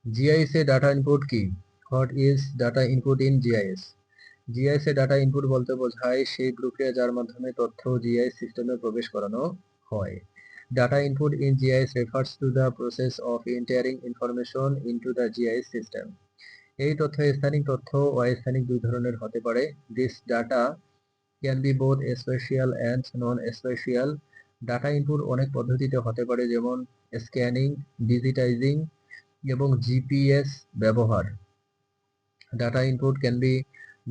GIS এ data input কি? What is data input in GIS? GIS এ data input বলতে বোঝায় সেই প্রক্রিয়া যার মাধ্যমে তথ্য জিআইএস সিস্টেমে প্রবেশ করানো হয়। Data input in GIS refers to the process of entering information into the GIS system. এই তথ্য স্থানিক তথ্য ও অস্থানিক দুই ধরনের হতে পারে। This data can be both spatial and non-spatial. Data input অনেক পদ্ধতিতে হতে পারে, যেমন স্ক্যানিং, ডিজিটাইজিং এবং জিপিএস ব্যবহার। Data input can be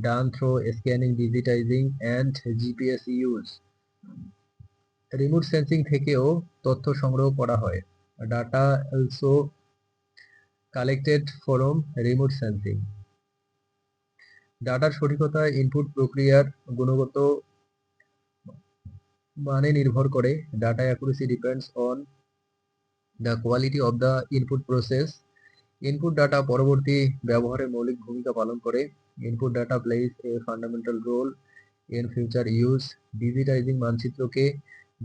done through scanning, digitizing and GPS use. Remote sensing থেকেও তথ্য সংগ্রহ করা হয়। Data also collected from remote sensing. ডাটার সঠিকতা ইনপুট প্রক্রিয়ার গুণগত মানে নির্ভর করে। Data accuracy depends on the quality of the input process. Input data পরবর্তী ব্যবহারে মৌলিক ভূমিকা পালন করে। Input data place a fundamental role in future use. Digitizing মানচিত্রকে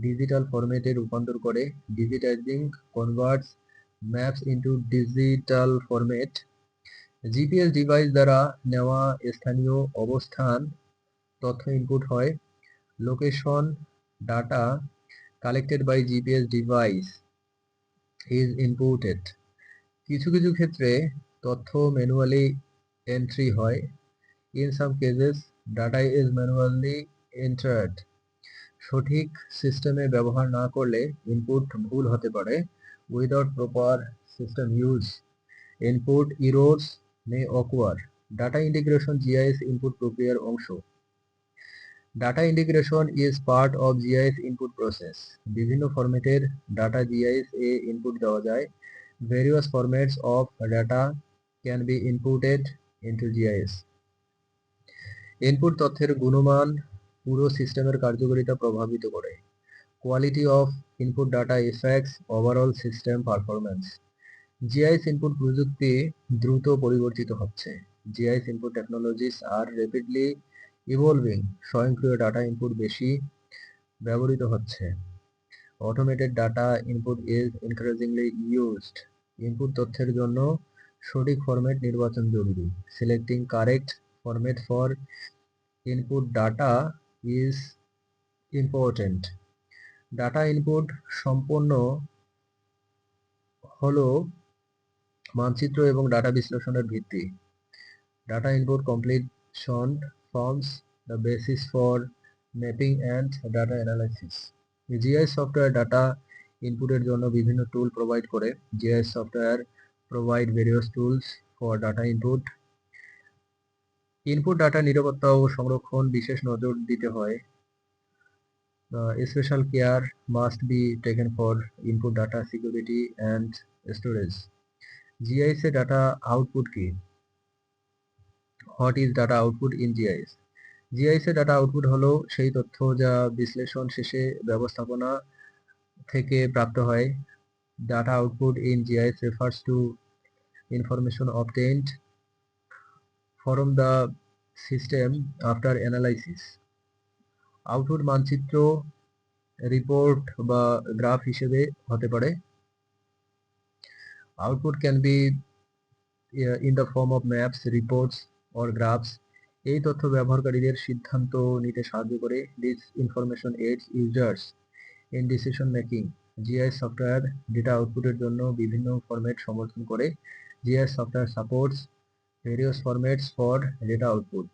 ডিজিটাল ফরম্যাটে রূপান্তর করে। Digitizing converts maps into digital format. GPS device দ্বারা নেওয়া স্থানীয় অবস্থান তথ্য ইনপুট হয়। Location data collected by GPS device is inputted. কিছু কিছু ক্ষেত্রে তথ্য ম্যানুয়ালি এন্ট্রি হয়। In some cases data is manually entered. সঠিক সিস্টেমে ব্যবহার না করলে ইনপুট ভুল হতে পারে। Without proper system use input errors may occur. Data integration GIS input প্রক্রিয়ার অংশ। Data integration is part of GIS input process. বিভিন্ন ফরম্যাটের ডাটা জিআইএস এ ইনপুট দেওয়া যায়। Various formats of data can B inputted into GIS. Input তথ্যের গুণমান পুরো সিস্টেমের কার্যকারিতা প্রভাবিত করে। Quality of input data effects overall system performance. GIS input প্রযুক্তি দ্রুত পরিবর্তিত হচ্ছে। জিআইএস ইনপুট টেকনোলজিস আর র্যাপিডলি ইভলভিং। স্বয়ংক্রিয় ডাটা ইনপুট বেশি ব্যবহৃত হচ্ছে। Automated data input is increasingly used. Input তথ্যের জন্য সঠিক ফরম্যাট নির্বাচন জরুরি। Selecting correct format for input data is important. Data input সম্পন্ন হলো মানচিত্র এবং ডাটা বিশ্লেষণের ভিত্তি। Data input completion forms the basis for mapping and data analysis. GIS software data ইনপুটের জন্য বিভিন্ন টুল প্রোভাইড করে। GIS software provide various tools for data input. Input data নিরাপত্তা ও সংরক্ষণ বিশেষ নজর দিতে হয়। Special care must be taken for input data security and storage. GIS এ ডাটা আউটপুট কি? What is data output in GIS? GIS এ ডাটা আউটপুট হলো সেই তথ্য যা বিশ্লেষণ শেষে ব্যবস্থাপনা থেকে প্রাপ্ত হয়। Data output in GIS refers to information obtained from the system after analysis. Output মানচিত্র, রিপোর্ট বা গ্রাফ হিসেবে হতে পারে। Output can be in the form of maps, reports or graphs. এই তথ্য ব্যবহারকারীদের সিদ্ধান্ত নিতে সাহায্য করে। This information aids users in decision making. GIS software data আউটপুটের জন্য বিভিন্ন ফরম্যাট সমর্থন করে। GIS software supports various formats for data output.